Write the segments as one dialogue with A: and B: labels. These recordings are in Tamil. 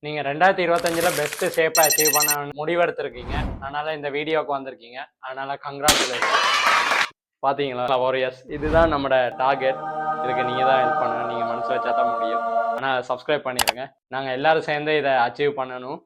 A: நீங்க 2025ல பெஸ்ட் ஷேப்பை அச்சீவ் பண்ண முடிவெடுத்திருக்கீங்க. அதனால இந்த வீடியோக்கு வந்திருக்கீங்க. அதனால கங்க்ராச்சுலேஷன். பாத்தீங்களா வாரியர்ஸ், இதுதான் நம்மளோட டார்கெட். இதுக்கு நீங்க தான் ஹெல்ப் பண்ணணும். நீங்க மனசு வச்சா தான் முடியும். ஆனா சப்ஸ்கிரைப் பண்ணிருங்க. நாங்க எல்லாரும் சேர்ந்து இதை அச்சீவ் பண்ணணும்.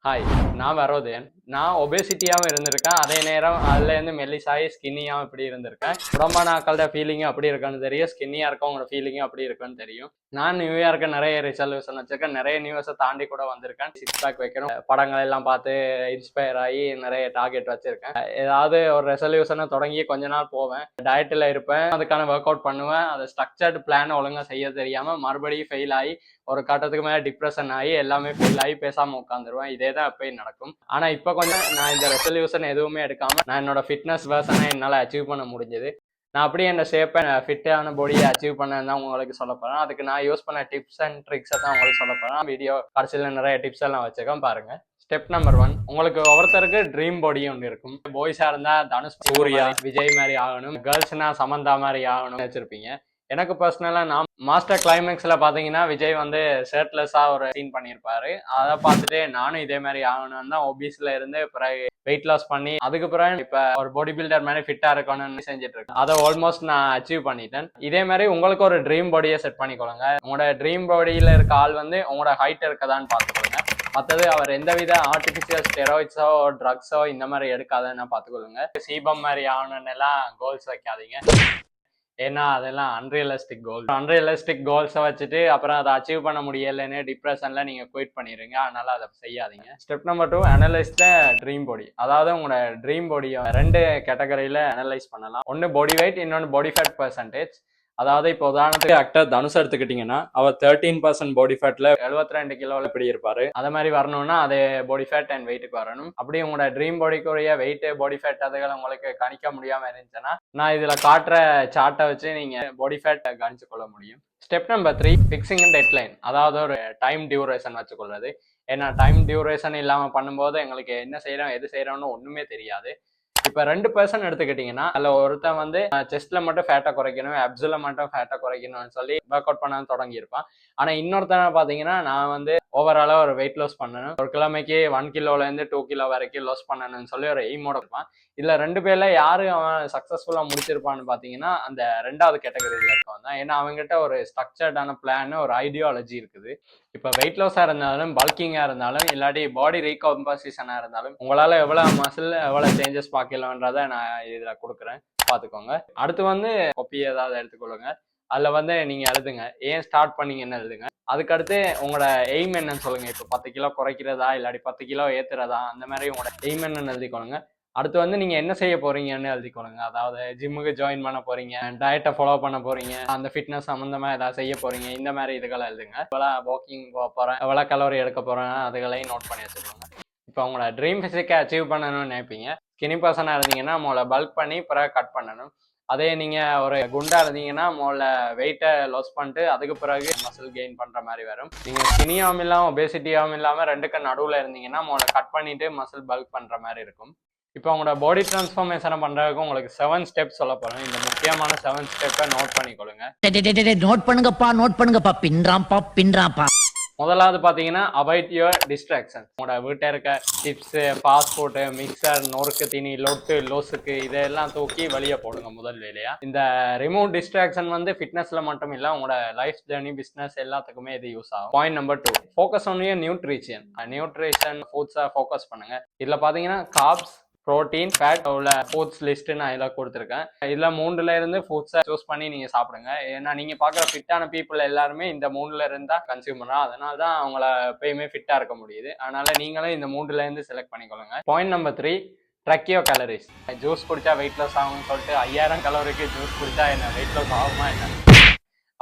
A: ஹாய், நான் வரோதயன். நான் ஒபேசிட்டியாகவும் இருந்திருக்கேன், அதே நேரம் அதுலேருந்து மெல்லிசாயி ஸ்கின்னியாகவும் இப்படி இருந்திருக்கேன். உடம்பான ஆக்களோட ஃபீலிங்கும் அப்படி இருக்குன்னு தெரியும், ஸ்கின்னியாக இருக்கவங்களோட ஃபீலிங்கும் அப்படி இருக்குன்னு தெரியும். நான் நியூ இயர்க்கு நிறைய ரெசல்யூஷன் வச்சிருக்கேன், நிறைய நியூ இயர்ஸை தாண்டி கூட வந்திருக்கேன். சிக்ஸ் பேக் வைக்கணும், படங்கள் எல்லாம் பார்த்து இன்ஸ்பயர் ஆகி நிறைய டார்கெட் வச்சிருக்கேன். ஏதாவது ஒரு ரெசல்யூஷனை தொடங்கி கொஞ்ச நாள் போவேன், டயட்டில் இருப்பேன், அதுக்கான ஒர்க் அவுட் பண்ணுவேன். அதை ஸ்ட்ரக்சர்டு பிளான் ஒழுங்காக செய்ய தெரியாமல் மறுபடியும் ஃபெயில் ஆகி ஒரு கட்டத்துக்கு மேலே டிப்ரெஷன் ஆகி எல்லாமே ஃபெயில் ஆகி பேசாமல் உட்காந்துருவேன். இதே தான் எப்பயும் நடக்கும். ஆனால் இப்போ கொஞ்சம் நான் இந்த ரெசல்யூஷன் எதுவுமே எடுக்காமல் நான் என்னோட ஃபிட்னஸ் வேர்ஷனை என்னால் அச்சீவ் பண்ண முடிஞ்சது. நான் அப்படியே என் ஷேப்பை ஃபிட்டான பாடியை அச்சீவ் பண்ணேன்னு தான் உங்களுக்கு சொல்ல போகிறேன். அதுக்கு நான் யூஸ் பண்ண டிப்ஸ் அண்ட் ட்ரிக்ஸை தான் உங்களுக்கு சொல்ல போகிறேன். வீடியோ கடைசியில் நிறைய டிப்ஸ் எல்லாம் வச்சுருக்கேன் பாருங்கள். ஸ்டெப் நம்பர் 1, உங்களுக்கு ஒவ்வொருத்தருக்கு ட்ரீம் பாடி ஒன்று இருக்கும். பாய்ஸாக இருந்தால் தனுஷ், சூர்யா, விஜய் மாதிரி ஆகணும். கேர்ள்ஸ்னா சமந்தா மாதிரி ஆகணும்னு வச்சுருப்பீங்க. எனக்கு பர்சனலாக நான் மாஸ்டர் கிளைமேக்ஸில் பார்த்தீங்கன்னா விஜய் வந்து ஷர்ட்லெஸ்ஸாக ஒரு சீன் பண்ணியிருப்பாரு. அதை பார்த்துட்டு நானும் இதே மாதிரி ஆகணும்னு தான் ஒபீஸில் இருந்து பிறகு வெயிட் லாஸ் பண்ணி அதுக்கு பிறகு இப்போ ஒரு பாடி பில்டர் மாதிரி ஃபிட்டாக இருக்கணும்னு செஞ்சுட்டு இருக்கேன். அதை ஆல்மோஸ்ட் நான் அச்சீவ் பண்ணிட்டேன். இதே மாதிரி உங்களுக்கு ஒரு ட்ரீம் பாடியை செட் பண்ணிக்கொள்ளுங்க. உங்களோட ட்ரீம் பாடியில் இருக்க ஆள் வந்து உங்களோட ஹைட் இருக்கதான்னு பார்த்துக்கொள்ளுங்க. மற்றது அவர் எந்தவித ஆர்டிஃபிஷியல் ஸ்டெராய்ட்ஸோ ட்ரக்ஸோ இந்த மாதிரி எடுக்காதன்னு பார்த்துக்கொள்ளுங்க. சீபம் மாதிரி ஆகணும்னு எல்லாம் கோல்ஸ் வைக்காதீங்க, ஏன்னா அதெல்லாம் அன்ரியலிஸ்டிக் கோல்ஸை வச்சுட்டு அப்புறம் அதை அச்சீவ் பண்ண முடியலைன்னு டிப்ரெஷனில் நீங்கள் குயிட் பண்ணிடுங்க. அதனால அதை செய்யாதீங்க. Step number 2, analyse the dream body. அதாவது உங்களோட ட்ரீம் பாடியை 2 கேட்டகரியில் அனலைஸ் பண்ணலாம். ஒன்று பாடி வெயிட், இன்னொன்று பாடி ஃபேட் பர்சன்டேஜ். அதாவது இப்போ உதாரணத்துக்கு ஆக்டர் தனுஷ் எடுத்துக்கிட்டீங்கன்னா அவர் 13% பாடி ஃபேட்ல 72 கிலோவில் இப்படி இருப்பாரு. அதே மாதிரி வரணும்னா அதே பாடி ஃபேட் அண்ட் வெயிட்டுக்கு வரணும். அப்படி உங்களோட ட்ரீம் பாடிக்குரிய வெயிட், பாடி ஃபேட் அதுகளை உங்களுக்கு கணிக்க முடியாம இருந்துச்சுன்னா நான் இதுல காட்டுற சார்ட்டை வச்சு நீங்க பாடி ஃபேட் கணிச்சு கொள்ள முடியும். Step number 3, fixing deadline. அதாவது ஒரு டைம் டியூரேஷன் வச்சுக்கொள்றது. ஏன்னா டைம் டியூரேஷன் இல்லாமல் பண்ணும்போது எங்களுக்கு என்ன செய்யறோம் எது செய்யறோம்னு ஒண்ணுமே தெரியாது. இப்போ 2 பர்சன் எடுத்துக்கிட்டீங்கன்னா அதில் ஒருத்தன் வந்து செஸ்ட்ல மட்டும் ஃபேட்டை குறைக்கணும், அப்ஸில் மட்டும் ஃபேட்டை குறைக்கணும்னு சொல்லி ஒர்க் அவுட் பண்ண தொடங்கியிருப்பான். ஆனால் இன்னொருத்தனை பார்த்தீங்கன்னா நான் வந்து ஓவராலாக ஒரு வெயிட் லாஸ் பண்ணணும், ஒரு கிழமைக்கு 1 கிலோலேருந்து 2 கிலோ வரைக்கும் லாஸ் பண்ணணும்னு சொல்லி ஒரு எய்மோட இருப்பான். இதில் 2 பேர்ல யாரு அவன் சக்ஸஸ்ஃபுல்லாக முடிச்சிருப்பான்னு பார்த்தீங்கன்னா அந்த 2வது கேட்டகரியில் இருக்கவன் தான். ஏன்னா அவங்ககிட்ட ஒரு ஸ்ட்ரக்சர்டான பிளான், ஒரு ஐடியாலஜி இருக்குது. இப்போ வெயிட் லாஸாக இருந்தாலும், பல்கிங்காக இருந்தாலும், இல்லாட்டி பாடி ரீகாம்போசிஷனாக இருந்தாலும் உங்களால் எவ்வளோ மசில் எவ்வளோ சேஞ்சஸ் பார்க்கலான்றதை நான் இதில் கொடுக்குறேன், பார்த்துக்கோங்க. அடுத்து வந்து காப்பி ஏதாவது எடுத்துக்கொள்ளுங்க. அதில் வந்து நீங்கள் எழுதுங்க, ஏன் ஸ்டார்ட் பண்ணீங்கன்னு எழுதுங்க. அதுக்கடுத்து உங்களோட எய்ம் என்னன்னு சொல்லுங்க. இப்போ 10 கிலோ குறைக்கிறதா இல்லாட்டி 10 கிலோ ஏற்றுறதா, அந்த மாதிரி உங்களோட எய்ம் என்னன்னு எழுதிக்கொள்ளுங்க. அடுத்து வந்து நீங்கள் என்ன செய்ய போறீங்கன்னு எழுதிக்கொள்ளுங்க. அதாவது ஜிம்முக்கு ஜாயின் பண்ண போறீங்க, டயட்டை ஃபாலோ பண்ண போறீங்க, அந்த ஃபிட்னஸ் சம்மந்தமாக ஏதாவது செய்ய போறீங்க, இந்த மாதிரி இதுகளை எழுதுங்க. எவ்வளோ வாக்கிங் போக போகிறேன், எவ்வளோ கலோரி எடுக்க போகிறேன், அதுகளையும் நோட் பண்ணி வச்சுக்கோங்க. இப்போ உங்களோட ட்ரீம் ஃபிசிக்கை அச்சீவ் பண்ணணும்னு நினைப்பீங்க. ஸ்கினி பர்சனாக இருந்தீங்கன்னா முதல்ல பல்க் பண்ணி பிறகு கட் பண்ணணும். அதே நீங்கள் ஒரு குண்டா இருந்தீங்கன்னா முதல்ல வெயிட்டை லாஸ் பண்ணிட்டு அதுக்கு பிறகு மசில் கெயின் பண்ணுற மாதிரி வரும். நீங்கள் ஸ்கினியாகவும் இல்லாமல் ஒபேசிட்டியாகவும் இல்லாமல் 2க்கு நடுவில் இருந்தீங்கன்னா முதல்ல கட் பண்ணிட்டு மசில் பல்க் பண்ணுற மாதிரி இருக்கும். இப்போ உங்களோட பாடி டிரான்ஸ்ஃபார்மேஷனை பண்ணுறதுக்கு உங்களுக்கு 7 ஸ்டெப்ஸ் சொல்ல போகிறேன். இந்த முக்கியமான 7 ஸ்டெப்பை நோட் பண்ணிக்கொள்ளுங்க.
B: நோட் பண்ணுங்கப்பா, பின்றாம்பா.
A: முதலாவது பார்த்தீங்கன்னா அவாய்ட் யுவர் டிஸ்ட்ராக்ஷன். உங்களோட வீட்டை இருக்க சிப்ஸு, ஃபாஸ்ட் ஃபுட்டு, மிக்சர், நொறுக்கு தீனி, லொட்டு, லோசுக்கு இதெல்லாம் தூக்கி வெளியே போடுங்க முதல் வேலையா. இந்த ரிமூவ் டிஸ்ட்ராக்ஷன் வந்து ஃபிட்னஸ்ல மட்டும் இல்லை, உங்களோட லைஃப் ஜேர்னி, பிஸ்னஸ் எல்லாத்துக்குமே இது யூஸ் ஆகும். Point number 2, focus on your nutrition ஃபுட்ஸை ஃபோக்கஸ் பண்ணுங்க. இதில் பார்த்தீங்கன்னா கார்ப்ஸ், ப்ரோட்டீன், ஃபேட் உள்ள ஃபுட்ஸ் லிஸ்ட் நான் இதில் கொடுத்துருக்கேன். இதில் 3ல இருந்து ஃபுட்ஸை சூஸ் பண்ணி நீங்கள் சாப்பிடுங்க. ஏன்னா நீங்கள் பார்க்குற ஃபிட்டான பீப்புள் எல்லாருமே இந்த 3ல இருந்தா கன்சியூம் பண்ணுறோம். அதனால தான் அவங்கள எப்பயுமே ஃபிட்டாக இருக்க முடியுது. அதனால நீங்களும் இந்த 3ல இருந்து செலக்ட் பண்ணிக்கொள்ளுங்க. Point number 3, track your calories. Juice குடிச்சா வெயிட் லாஸ் ஆகும்னு சொல்லிட்டு 5000 கலோரிக்கு ஜூஸ் குடிச்சா என்ன வெயிட் லாஸ் ஆகுமா என்ன?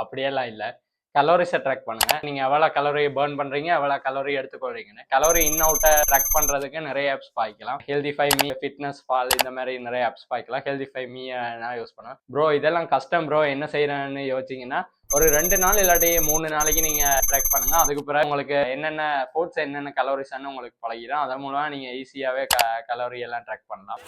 A: அப்படியெல்லாம் இல்லை. கலோரிஸை ட்ராக் பண்ணுங்க. நீங்கள் எவ்வளோ கலோரி பேர்ன் பண்ணுறீங்க, எவ்வளோ கலோரி எடுத்துக்கொள்றீங்கன்னு. கலோரி இன் அவுட்டை ட்ராக் பண்ணுறதுக்கு நிறைய ஆப்ஸ் பாய்க்கலாம். ஹெல்திஃபை மீ, ஃபிட்னஸ் ஃபால், இந்த மாதிரி நிறைய ஆப்ஸ் பாய்க்கலாம். ஹெல்திஃபை மீ நான் யூஸ் பண்ணுவேன். ப்ரோ இதெல்லாம் கஷ்டம் ப்ரோ, என்ன செய்கிறேன்னு யோசிச்சிங்கன்னா ஒரு 2 நாள் இல்லாட்டி 3 நாளைக்கு நீங்கள் ட்ராக் பண்ணுங்க. அதுக்கு பிறகு உங்களுக்கு என்னென்ன ஃபுட்ஸ் என்னென்ன கலோரிஸ்ன்னு உங்களுக்கு பழகிடும். அதன் மூலமாக நீங்கள் ஈஸியாகவே கலோரி எல்லாம் ட்ராக் பண்ணலாம்.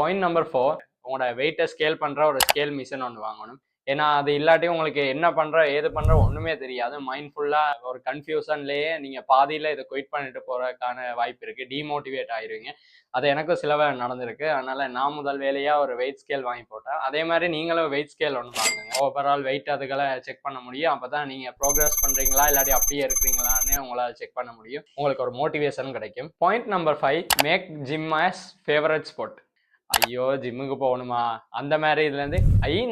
A: பாயிண்ட் நம்பர் 4, உங்களோட வெயிட்டை ஸ்கேல் பண்ணுற ஒரு ஸ்கேல் மிஷின் ஒன்று வாங்கணும். ஏன்னா அது இல்லாட்டி உங்களுக்கு என்ன பண்ற ஏது பண்ற ஒண்ணுமே தெரியாது. மைண்ட்ஃபுல்லா ஒரு கன்ஃபியூஷன்லயே நீங்க பாதியில இதை குயிட் பண்ணிட்டு போறதுக்கான வாய்ப்பு இருக்கு. டிமோட்டிவேட் ஆயிருவீங்க. அது எனக்கும் சிலவ நடந்திருக்கு. அதனால நான் முதல் வேலையா ஒரு வெயிட் ஸ்கேல் வாங்கி போட்டேன். அதே மாதிரி நீங்களும் வெயிட் ஸ்கேல் ஒன்று வாங்குங்க. ஓவரால் வெயிட் அதுகளை செக் பண்ண முடியும். அப்பதான் நீங்க ப்ரோக்ரஸ் பண்றீங்களா இல்லாட்டி அப்படியே இருக்கிறீங்களான்னு உங்களால் செக் பண்ண முடியும். உங்களுக்கு ஒரு மோட்டிவேஷன் கிடைக்கும். Point number 5, make gym as favourite spot. ஐயோ ஜிம்முக்கு போகணுமா அந்த மாதிரி இதுல இருந்து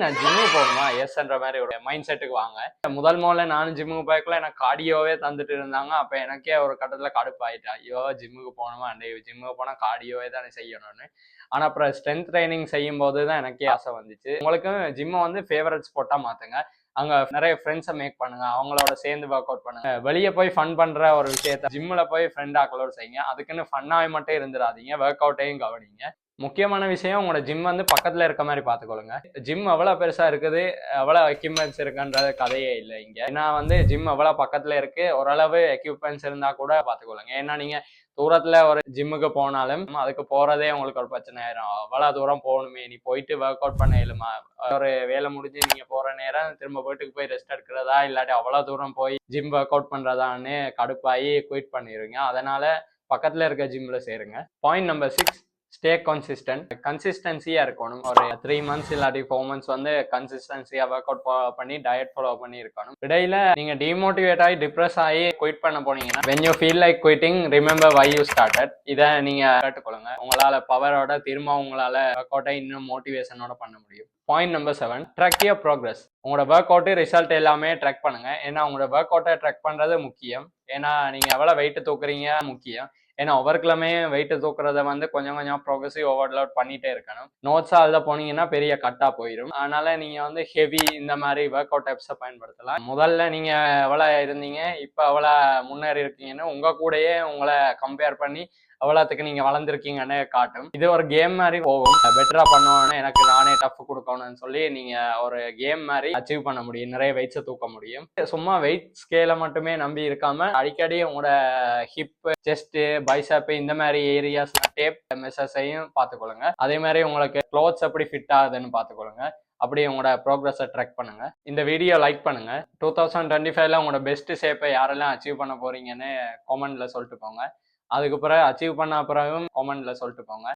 A: நான் ஜிம்முக்கு போகணுமா எஸ்ன்ற மாதிரி ஒரு மைண்ட் செட்டுக்கு வாங்க. முதல்ல நானும் ஜிம்முக்கு போய்க்குள்ள எனக்கு கார்டியோவே தந்துட்டு இருந்தாங்க. அப்ப எனக்கே ஒரு கட்டத்துல கடுப்பாயிட்டேன். ஐயோ ஜிம்முக்கு போகணுமா, ஜிம்முக்கு போனா கார்டியோவே தானே செய்யணும்னு. ஆனா அப்புறம் ஸ்ட்ரென்த் ட்ரைனிங் செய்யும் போது தான் எனக்கே ஆசை வந்துச்சு. உங்களுக்கும் ஜிம்மை வந்து ஃபேவரட் ஸ்பாட்டா மாத்துங்க. அங்க நிறைய ஃப்ரெண்ட்ஸை மேக் பண்ணுங்க. அவங்களோட சேர்ந்து ஒர்க் அவுட் பண்ணுங்க. வெளியே போய் ஃபன் பண்ற ஒரு விஷயத்த ஜிம்ல போய் ஃப்ரெண்ட் ஆக்களோட செய்யுங்க. அதுக்குன்னு ஃபன்னாவே மட்டும் இருந்துடாதீங்க, ஒர்க் அவுட்டையும் கவனிங்க. முக்கியமான விஷயம் உங்களோட ஜிம் வந்து பக்கத்துல இருக்க மாதிரி பாத்துக்கொள்ளுங்க. ஜிம் எவ்வளவு பெருசா இருக்குது, எவ்வளவு எக்யூப்மெண்ட்ஸ் இருக்குன்ற கதையே இல்லை இங்க. ஏன்னா வந்து ஜிம் எவ்வளவு பக்கத்துல இருக்கு, ஓரளவு எக்யூப்மெண்ட்ஸ் இருந்தா கூட பாத்துக்கொள்ளுங்க. ஏன்னா நீங்க தூரத்துல ஒரு ஜிம்முக்கு போனாலும் அதுக்கு போறதே உங்களுக்கு ஒரு பிரச்சனை ஆயிரும். அவ்வளவு தூரம் போகணுமே, நீ போயிட்டு ஒர்க் அவுட் பண்ண இயலுமா, ஒரு வேலை முடிஞ்சு நீங்க போற நேரம் திரும்ப வீட்டுக்கு போய் ரெஸ்ட் எடுக்கிறதா இல்லாட்டி அவ்வளவு தூரம் போய் ஜிம் ஒர்க் அவுட் பண்றதான்னு கடுப்பாயி குயிட் பண்ணிடுவீங்க. அதனால பக்கத்துல இருக்க ஜிம்ல சேருங்க. Point number 6, stay consistent. கன்சிஸ்டன்சியா இருக்கணும். ஒரு 3 months இல்லாட்டி 4 months வந்து கன்சிஸ்டன்சியா ஒர்க் அவுட் பண்ணி டயட் ஃபாலோ பண்ணி இருக்கணும். இடையில நீங்க டிமோட்டிவேட் ஆகி டிப்ரெஸ் ஆகி குயிட் பண்ண போனீங்கன்னா, when you feel like quitting, remember why you started. இதை நீங்க கேட்டுக்கொள்ளுங்க. உங்களால பவரோட திரும்ப உங்களால ஒர்க் அவுட்டை இன்னும் மோட்டிவேஷனோட பண்ண முடியும். Point number 7, track your progress. உங்களோட ஒர்க் அவுட் ரிசல்ட் எல்லாமே ட்ராக் பண்ணுங்க. ஏன்னா உங்களோட ஒர்க் அவுட்டை ட்ராக் பண்றது முக்கியம். ஏன்னா நீங்க எவ்வளவு வெயிட் தூக்குறீங்க முக்கியம். ஏன்னா ஒவ்வொருக்கிழமே வெயிட் தூக்குறத வந்து கொஞ்சம் கொஞ்சம் ப்ரோக்ரஸிவ் ஓவர்லோட் பண்ணிட்டே இருக்கணும். நோட்ஸா எழுத போனீங்கன்னா பெரிய கட்டா போயிடும். அதனால நீங்க வந்து ஹெவி இந்த மாதிரி ஒர்க் அவுட் டைப்ஸை பயன்படுத்தலாம். முதல்ல நீங்க எவ்வளவு இருந்தீங்க, இப்ப எவ்வளவு முன்னேறி இருக்கீங்கன்னு உங்க கூடயே உங்களை கம்பேர் பண்ணி எவ்வளோத்துக்கு நீங்க வளர்ந்துருக்கீங்கன்னு காட்டும். இது ஒரு கேம் மாதிரி போகும். பெட்டரா பண்ணணும்னு எனக்கு நானே டஃப் கொடுக்கணும்னு சொல்லி நீங்க ஒரு கேம் மாதிரி அச்சீவ் பண்ண முடியும். நிறைய வெயிட்ஸை தூக்க முடியும். சும்மா வெயிட் ஸ்கேலை மட்டுமே நம்பி இருக்காம அடிக்கடி உங்களோட ஹிப், செஸ்ட், பைசப் இந்த மாதிரி ஏரியாஸ் டேப் மெஷர்ஸையும் பார்த்துக்கொள்ளுங்க. அதே மாதிரி உங்களுக்கு க்ளோத்ஸ் எப்படி ஃபிட் ஆகுதுன்னு பார்த்துக்கொள்ளுங்க. அப்படி உங்களோட ப்ரோக்ரஸை ட்ராக் பண்ணுங்க. இந்த வீடியோ லைக் பண்ணுங்க. 2025ல உங்களோட பெஸ்ட் ஷேப்பை யாரெல்லாம் அச்சீவ் பண்ண போறீங்கன்னு கமெண்ட்ல சொல்லிட்டு போங்க. அதுக்கு பிறகு அச்சீவ் பண்ண பிறகும் கமெண்ட்ல சொல்லிட்டு போங்க.